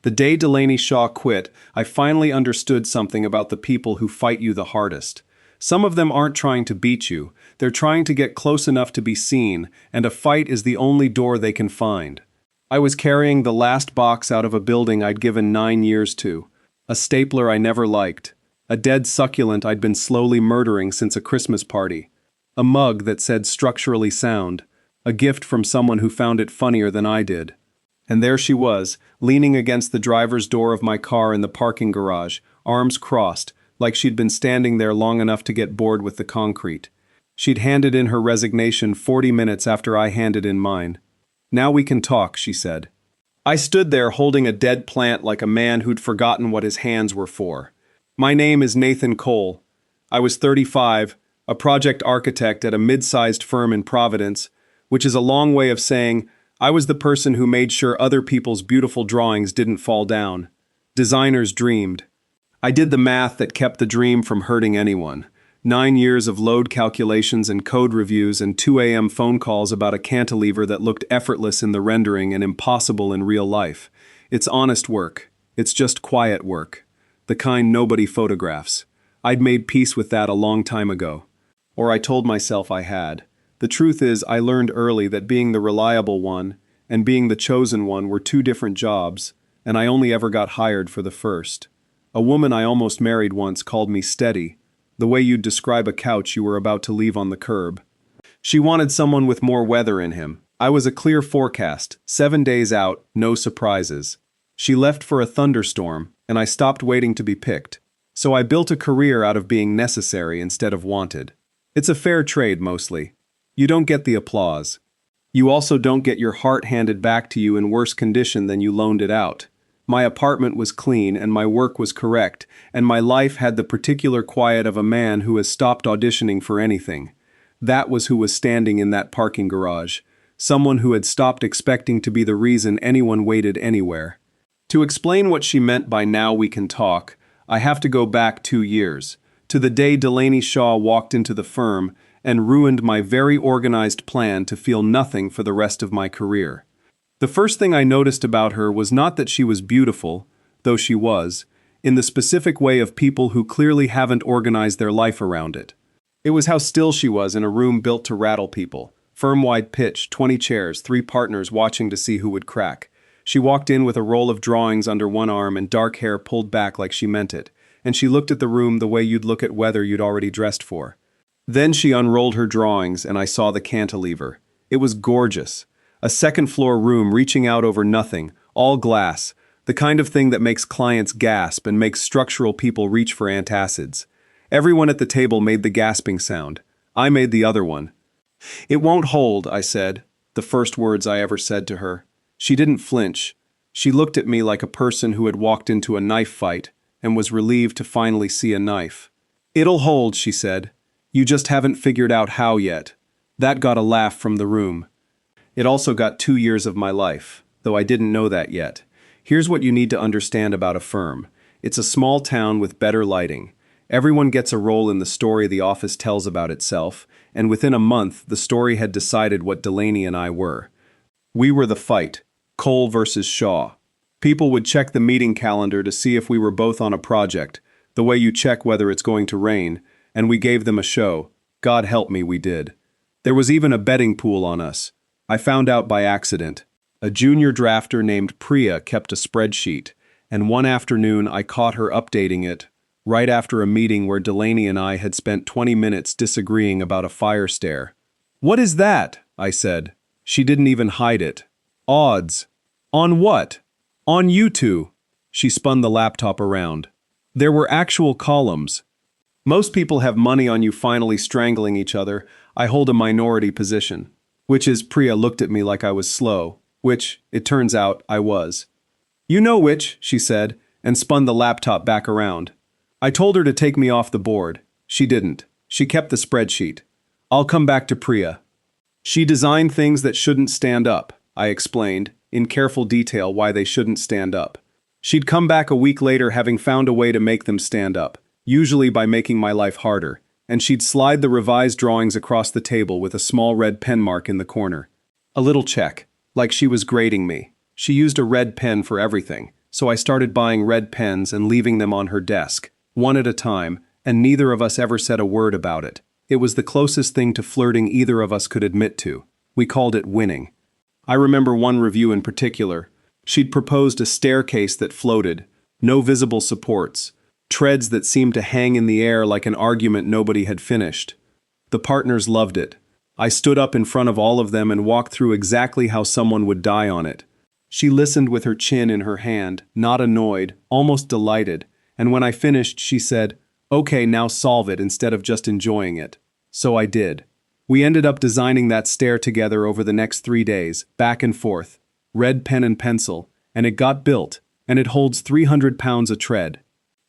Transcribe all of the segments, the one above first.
The day Delaney Shaw quit, I finally understood something about the people who fight you the hardest. Some of them aren't trying to beat you, they're trying to get close enough to be seen, and a fight is the only door they can find. I was carrying the last box out of a building I'd given 9 years to. A stapler I never liked. A dead succulent I'd been slowly murdering since a Christmas party. A mug that said structurally sound. A gift from someone who found it funnier than I did. And there she was, leaning against the driver's door of my car in the parking garage, arms crossed, like she'd been standing there long enough to get bored with the concrete. She'd handed in her resignation 40 minutes after I handed in mine. "Now we can talk," she said. I stood there holding a dead plant like a man who'd forgotten what his hands were for. My name is Nathan Cole. I was 35, a project architect at a mid-sized firm in Providence, which is a long way of saying I was the person who made sure other people's beautiful drawings didn't fall down. Designers dreamed. I did the math that kept the dream from hurting anyone. 9 years of load calculations and code reviews and 2 a.m. phone calls about a cantilever that looked effortless in the rendering and impossible in real life. It's honest work. It's just quiet work. The kind nobody photographs. I'd made peace with that a long time ago. Or I told myself I had. The truth is, I learned early that being the reliable one and being the chosen one were two different jobs, and I only ever got hired for the first. A woman I almost married once called me steady, the way you'd describe a couch you were about to leave on the curb. She wanted someone with more weather in him. I was a clear forecast, 7 days out, no surprises. She left for a thunderstorm, and I stopped waiting to be picked. So I built a career out of being necessary instead of wanted. It's a fair trade mostly. You don't get the applause. You also don't get your heart handed back to you in worse condition than you loaned it out. My apartment was clean and my work was correct, and my life had the particular quiet of a man who has stopped auditioning for anything. That was who was standing in that parking garage. Someone who had stopped expecting to be the reason anyone waited anywhere. To explain what she meant by "now we can talk," I have to go back 2 years, to the day Delaney Shaw walked into the firm and ruined my very organized plan to feel nothing for the rest of my career. The first thing I noticed about her was not that she was beautiful, though she was, in the specific way of people who clearly haven't organized their life around it. It was how still she was in a room built to rattle people. Firm-wide pitch, 20 chairs, 3 partners watching to see who would crack. She walked in with a roll of drawings under one arm and dark hair pulled back like she meant it, and she looked at the room the way you'd look at weather you'd already dressed for. Then she unrolled her drawings and I saw the cantilever. It was gorgeous. A second-floor room reaching out over nothing, all glass, the kind of thing that makes clients gasp and makes structural people reach for antacids. Everyone at the table made the gasping sound. I made the other one. "It won't hold," I said, the first words I ever said to her. She didn't flinch. She looked at me like a person who had walked into a knife fight and was relieved to finally see a knife. "It'll hold," she said. "You just haven't figured out how yet." That got a laugh from the room. It also got 2 years of my life, though I didn't know that yet. Here's what you need to understand about a firm. It's a small town with better lighting. Everyone gets a role in the story the office tells about itself, and within a month, the story had decided what Delaney and I were. We were the fight, Cole versus Shaw. People would check the meeting calendar to see if we were both on a project, the way you check whether it's going to rain, and we gave them a show. God help me, we did. There was even a betting pool on us. I found out by accident. A junior drafter named Priya kept a spreadsheet, and one afternoon I caught her updating it, right after a meeting where Delaney and I had spent 20 minutes disagreeing about a fire stair. "What is that?" I said. She didn't even hide it. "Odds." "On what?" "On you two." She spun the laptop around. There were actual columns. Most people have money on you finally strangling each other. I hold a minority position. Which is, Priya looked at me like I was slow, which, it turns out, I was. "You know which," she said, and spun the laptop back around. I told her to take me off the board. She didn't. She kept the spreadsheet. "I'll come back to Priya. She designed things that shouldn't stand up," I explained, in careful detail why they shouldn't stand up. She'd come back a week later having found a way to make them stand up, usually by making my life harder, and she'd slide the revised drawings across the table with a small red pen mark in the corner. A little check, like she was grading me. She used a red pen for everything. so I started buying red pens and leaving them on her desk, one at a time, and neither of us ever said a word about it. It was the closest thing to flirting either of us could admit to. We called it winning. I remember one review in particular. She'd proposed a staircase that floated, no visible supports, treads that seemed to hang in the air like an argument nobody had finished. The partners loved it. I stood up in front of all of them and walked through exactly how someone would die on it. She listened with her chin in her hand, not annoyed, almost delighted, and when I finished she said, "Okay, now solve it," instead of just enjoying it. So I did. We ended up designing that stair together over the next 3 days, back and forth, red pen and pencil, and it got built, and it holds 300 pounds a tread.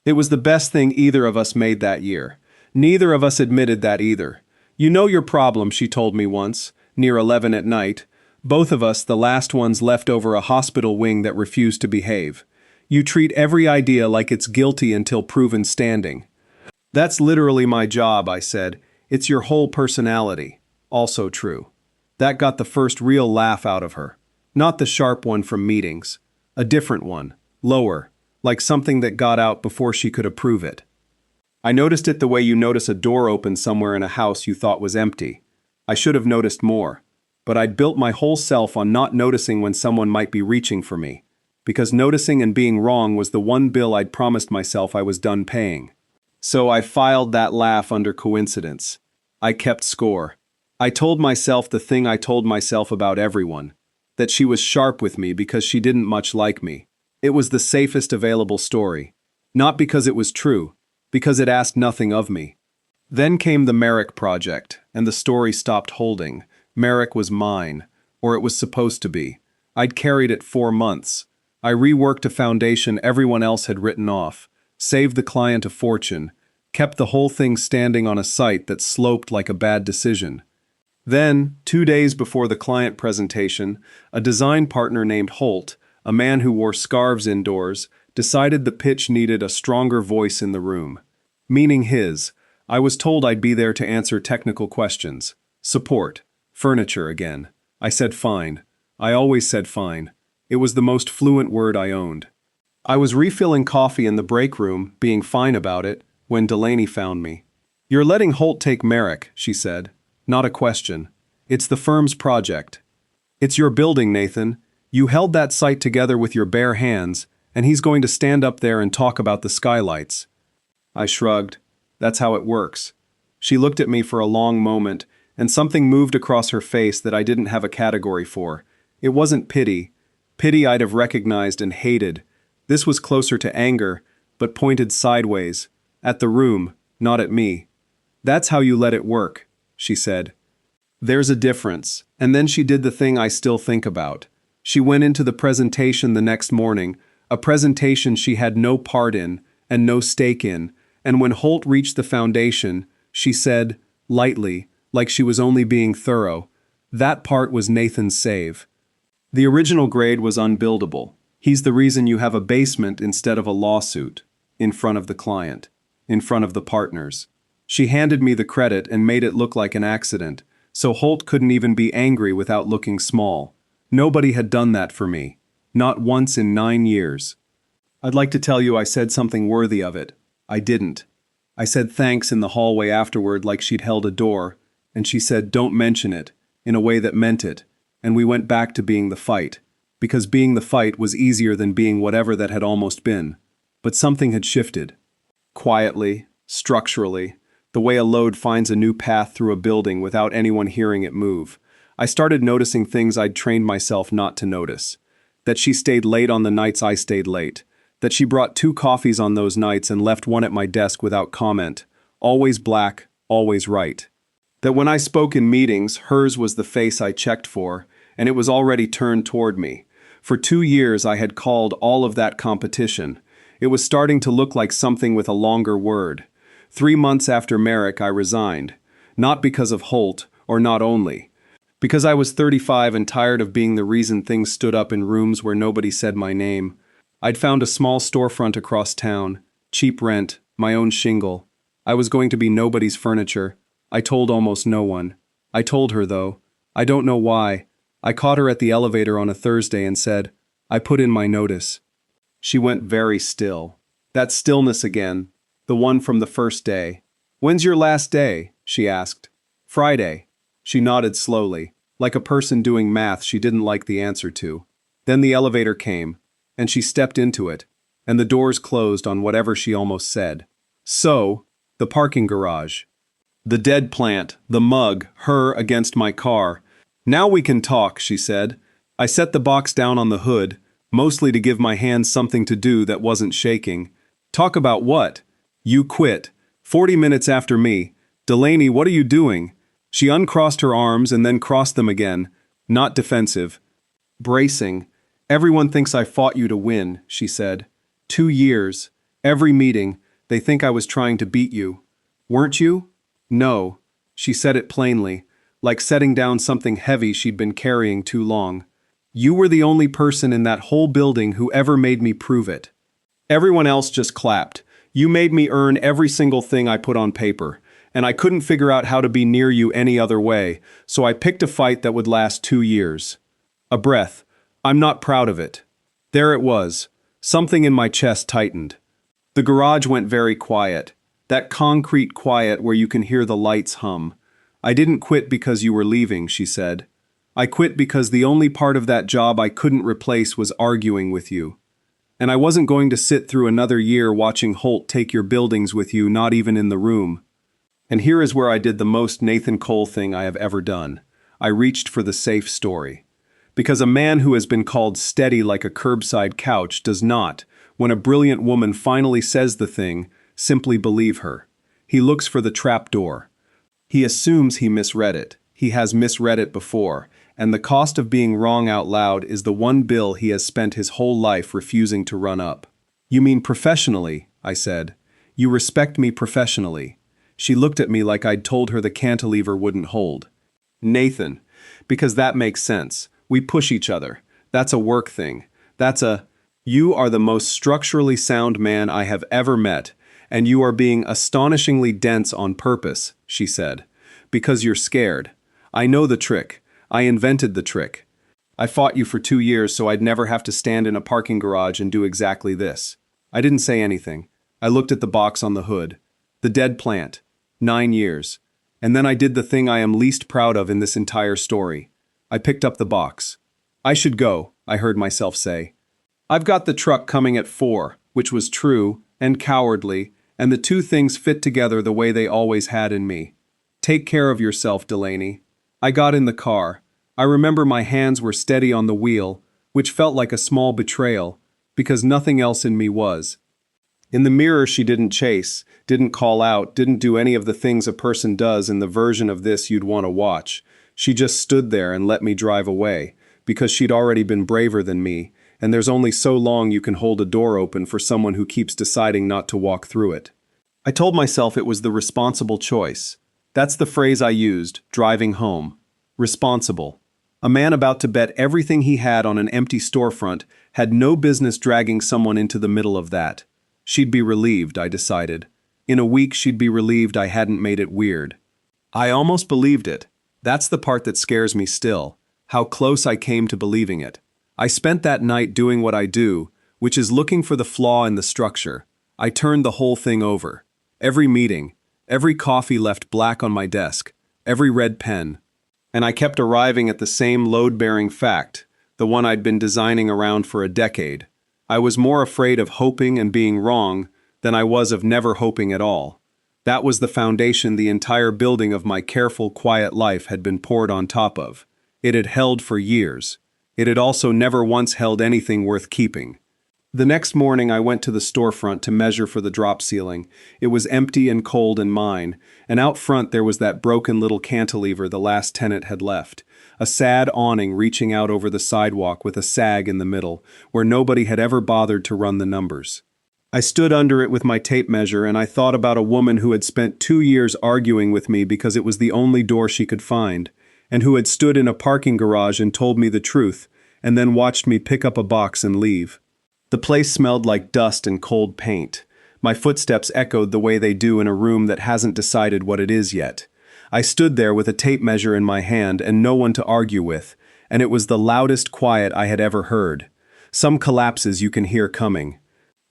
It was the best thing either of us made that year. Neither of us admitted that either. "You know your problem," she told me once, near 11 at night. Both of us, the last ones left over a hospital wing that refused to behave. "You treat every idea like it's guilty until proven standing." "That's literally my job," I said. "It's your whole personality." Also true. That got the first real laugh out of her. Not the sharp one from meetings. A different one, lower, like something that got out before she could approve it. "I noticed it the way you notice a door open somewhere in a house you thought was empty. I should have noticed more. But I'd built my whole self on not noticing when someone might be reaching for me. Because noticing and being wrong was the one bill I'd promised myself I was done paying. So I filed that laugh under coincidence. I kept score. I told myself the thing I told myself about everyone. That she was sharp with me because she didn't much like me. It was the safest available story. Not because it was true, because it asked nothing of me. Then came the Merrick project, and the story stopped holding. Merrick was mine, or it was supposed to be. I'd carried it 4 months. I reworked a foundation everyone else had written off, saved the client a fortune, kept the whole thing standing on a site that sloped like a bad decision. Then, 2 days before the client presentation, a design partner named Holt, a man who wore scarves indoors, decided the pitch needed a stronger voice in the room. Meaning his. I was told I'd be there to answer technical questions. Support. Furniture again. I said fine. I always said fine. It was the most fluent word I owned. I was refilling coffee in the break room, being fine about it, when Delaney found me. "You're letting Holt take Merrick," she said. "Not a question. It's the firm's project. It's your building, Nathan. You held that site together with your bare hands, and he's going to stand up there and talk about the skylights." I shrugged. That's how it works. She looked at me for a long moment, and something moved across her face that I didn't have a category for. It wasn't pity. Pity I'd have recognized and hated. This was closer to anger, but pointed sideways, at the room, not at me. "That's how you let it work," she said. "There's a difference." And then she did the thing I still think about. She went into the presentation the next morning, a presentation she had no part in and no stake in, and when Holt reached the foundation, she said, lightly, like she was only being thorough, "That part was Nathan's save. The original grade was unbuildable. He's the reason you have a basement instead of a lawsuit, in front of the client, in front of the partners." She handed me the credit and made it look like an accident, so Holt couldn't even be angry without looking small. Nobody had done that for me. Not once in 9 years. I'd like to tell you I said something worthy of it. I didn't. I said thanks in the hallway afterward like she'd held a door, and she said don't mention it, in a way that meant it, and we went back to being the fight, because being the fight was easier than being whatever that had almost been. But something had shifted. Quietly, structurally, the way a load finds a new path through a building without anyone hearing it move. I started noticing things I'd trained myself not to notice. That she stayed late on the nights I stayed late. That she brought 2 coffees on those nights and left one at my desk without comment. Always black, always right. That when I spoke in meetings, hers was the face I checked for, and it was already turned toward me. For 2 years I had called all of that competition. It was starting to look like something with a longer word. 3 months after Merrick, I resigned. Not because of Holt, or not only. Because I was 35 and tired of being the reason things stood up in rooms where nobody said my name. I'd found a small storefront across town, cheap rent, my own shingle. I was going to be nobody's furniture. I told almost no one. I told her, though. I don't know why. I caught her at the elevator on a Thursday and said, "I put in my notice." She went very still. That stillness again, the one from the first day. "When's your last day?" she asked. "Friday." She nodded slowly, like a person doing math she didn't like the answer to. Then the elevator came, and she stepped into it, and the doors closed on whatever she almost said. So, the parking garage. The dead plant, the mug, her against my car. "Now we can talk," she said. I set the box down on the hood, mostly to give my hands something to do that wasn't shaking. "Talk about what?" "You quit. 40 minutes after me. Delaney, what are you doing?" She uncrossed her arms and then crossed them again, not defensive. Bracing. "Everyone thinks I fought you to win," she said. 2 years. Every meeting, they think I was trying to beat you. "Weren't you?" "No." She said it plainly, like setting down something heavy she'd been carrying too long. "You were the only person in that whole building who ever made me prove it. Everyone else just clapped. You made me earn every single thing I put on paper, and I couldn't figure out how to be near you any other way, so I picked a fight that would last 2 years. A breath. I'm not proud of it." There it was. Something in my chest tightened. The garage went very quiet. That concrete quiet where you can hear the lights hum. "I didn't quit because you were leaving," she said. "I quit because the only part of that job I couldn't replace was arguing with you. And I wasn't going to sit through another year watching Holt take your buildings with you, not even in the room." And here is where I did the most Nathan Cole thing I have ever done. I reached for the safe story. Because a man who has been called steady like a curbside couch does not, when a brilliant woman finally says the thing, simply believe her. He looks for the trap door. He assumes he misread it. He has misread it before, and the cost of being wrong out loud is the one bill he has spent his whole life refusing to run up. "You mean professionally?" I said. "You respect me professionally." She looked at me like I'd told her the cantilever wouldn't hold. "Nathan, because that makes sense. We push each other. That's a work thing. You are the most structurally sound man I have ever met, and you are being astonishingly dense on purpose," she said. "Because you're scared. I know the trick. I invented the trick. I fought you for 2 years so I'd never have to stand in a parking garage and do exactly this." I didn't say anything. I looked at the box on the hood. The dead plant. 9 years. And then I did the thing I am least proud of in this entire story. I picked up the box. "I should go," I heard myself say. "I've got the truck coming at 4, which was true and cowardly, and the two things fit together the way they always had in me. Take care of yourself, Delaney." I got in the car. I remember my hands were steady on the wheel, which felt like a small betrayal, because nothing else in me was. In the mirror she didn't chase, didn't call out, didn't do any of the things a person does in the version of this you'd want to watch. She just stood there and let me drive away, because she'd already been braver than me, and there's only so long you can hold a door open for someone who keeps deciding not to walk through it. I told myself it was the responsible choice. That's the phrase I used, driving home. Responsible. A man about to bet everything he had on an empty storefront had no business dragging someone into the middle of that. She'd be relieved, I decided. In a week she'd be relieved I hadn't made it weird. I almost believed it. That's the part that scares me still, how close I came to believing it. I spent that night doing what I do, which is looking for the flaw in the structure. I turned the whole thing over. Every meeting, every coffee left black on my desk, every red pen. And I kept arriving at the same load-bearing fact, the one I'd been designing around for a decade. I was more afraid of hoping and being wrong than I was of never hoping at all. That was the foundation the entire building of my careful, quiet life had been poured on top of. It had held for years. It had also never once held anything worth keeping. The next morning I went to the storefront to measure for the drop ceiling. It was empty and cold and mine, and out front there was that broken little cantilever the last tenant had left. A sad awning reaching out over the sidewalk with a sag in the middle, where nobody had ever bothered to run the numbers. I stood under it with my tape measure and I thought about a woman who had spent 2 years arguing with me because it was the only door she could find, and who had stood in a parking garage and told me the truth, and then watched me pick up a box and leave. The place smelled like dust and cold paint. My footsteps echoed the way they do in a room that hasn't decided what it is yet. I stood there with a tape measure in my hand and no one to argue with, and it was the loudest quiet I had ever heard. Some collapses you can hear coming.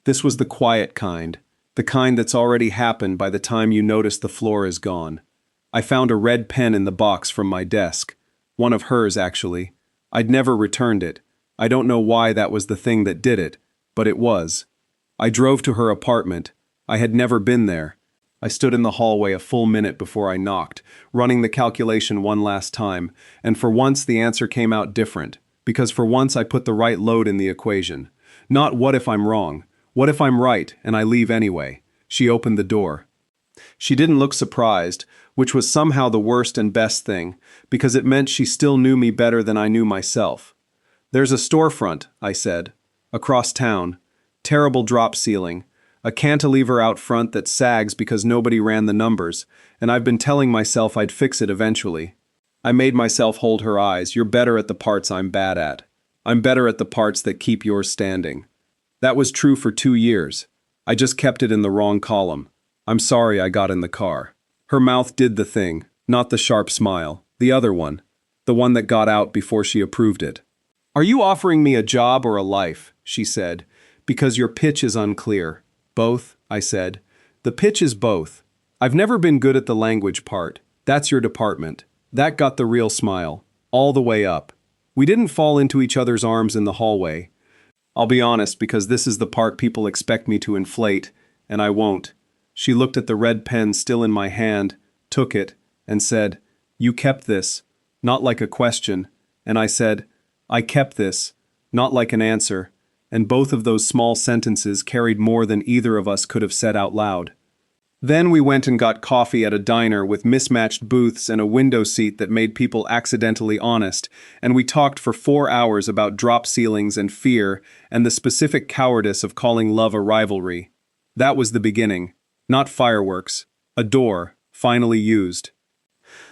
This was the quiet kind, the kind that's already happened by the time you notice the floor is gone. I found a red pen in the box from my desk. One of hers, actually. I'd never returned it. I don't know why that was the thing that did it, but it was. I drove to her apartment. I had never been there. I stood in the hallway a full minute before I knocked, running the calculation one last time, and for once the answer came out different, because for once I put the right load in the equation. Not what if I'm wrong. What if I'm right and I leave anyway? She opened the door. She didn't look surprised, which was somehow the worst and best thing, because it meant she still knew me better than I knew myself. "There's a storefront," I said. "Across town. Terrible drop ceiling. A cantilever out front that sags because nobody ran the numbers, and I've been telling myself I'd fix it eventually." I made myself hold her eyes. "You're better at the parts I'm bad at. I'm better at the parts that keep yours standing." That was true for 2 years. I just kept it in the wrong column. I'm sorry I got in the car. Her mouth did the thing, not the sharp smile, the other one, the one that got out before she approved it. "Are you offering me a job or a life?" she said, "because your pitch is unclear." "Both," I said. "The pitch is both. I've never been good at the language part. That's your department." That got the real smile, all the way up. We didn't fall into each other's arms in the hallway. I'll be honest, because this is the part people expect me to inflate, and I won't. She looked at the red pen still in my hand, took it, and said, "You kept this," not like a question, and I said, "I kept this," not like an answer, and both of those small sentences carried more than either of us could have said out loud. Then we went and got coffee at a diner with mismatched booths and a window seat that made people accidentally honest, and we talked for 4 hours about drop ceilings and fear and the specific cowardice of calling love a rivalry. That was the beginning, not fireworks, a door, finally used.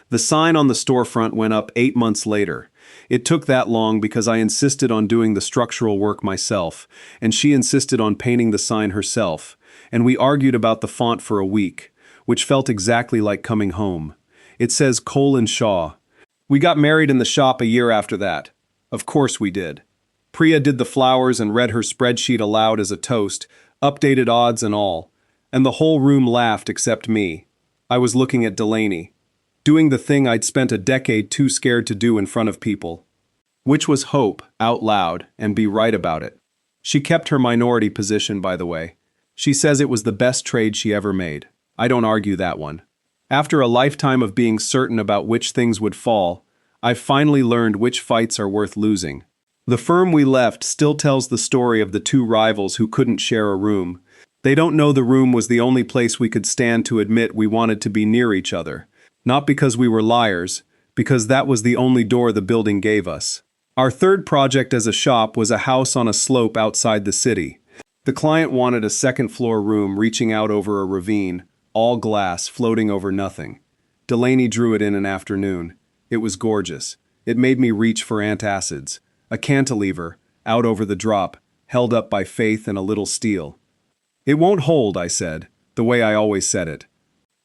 The sign on the storefront went up 8 months later. It took that long because I insisted on doing the structural work myself, and she insisted on painting the sign herself, and we argued about the font for a week, which felt exactly like coming home. It says Cole & Shaw. We got married in the shop a year after that. Of course we did. Priya did the flowers and read her spreadsheet aloud as a toast, updated odds and all, and the whole room laughed except me. I was looking at Delaney, doing the thing I'd spent a decade too scared to do in front of people, which was hope out loud and be right about it. She kept her minority position, by the way. She says it was the best trade she ever made. I don't argue that one. After a lifetime of being certain about which things would fall, I've finally learned which fights are worth losing. The firm we left still tells the story of the 2 rivals who couldn't share a room. They don't know the room was the only place we could stand to admit we wanted to be near each other. Not because we were liars, because that was the only door the building gave us. Our third project as a shop was a house on a slope outside the city. The client wanted a second-floor room reaching out over a ravine, all glass, floating over nothing. Delaney drew it in an afternoon. It was gorgeous. It made me reach for antacids. A cantilever, out over the drop, held up by faith and a little steel. "It won't hold," I said, the way I always said it.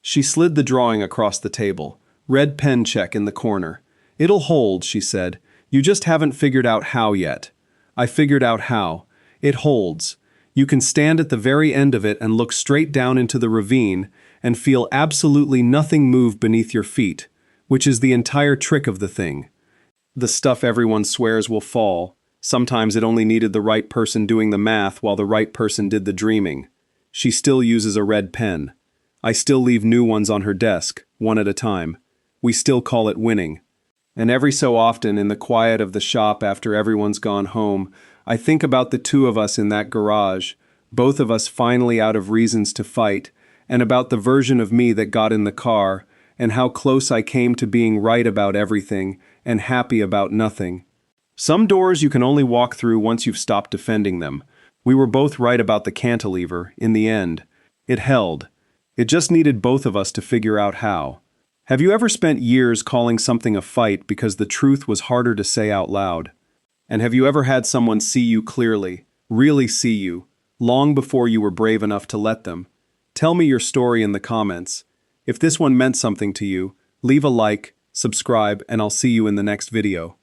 She slid the drawing across the table. Red pen check in the corner. "It'll hold," she said. "You just haven't figured out how yet." I figured out how. It holds. You can stand at the very end of it and look straight down into the ravine and feel absolutely nothing move beneath your feet, which is the entire trick of the thing. The stuff everyone swears will fall. Sometimes it only needed the right person doing the math while the right person did the dreaming. She still uses a red pen. I still leave new ones on her desk, one at a time. We still call it winning. And every so often, in the quiet of the shop after everyone's gone home, I think about the 2 of us in that garage, both of us finally out of reasons to fight, and about the version of me that got in the car, and how close I came to being right about everything and happy about nothing. Some doors you can only walk through once you've stopped defending them. We were both right about the cantilever, in the end. It held. It just needed both of us to figure out how. Have you ever spent years calling something a fight because the truth was harder to say out loud? And have you ever had someone see you clearly, really see you, long before you were brave enough to let them? Tell me your story in the comments. If this one meant something to you, leave a like, subscribe, and I'll see you in the next video.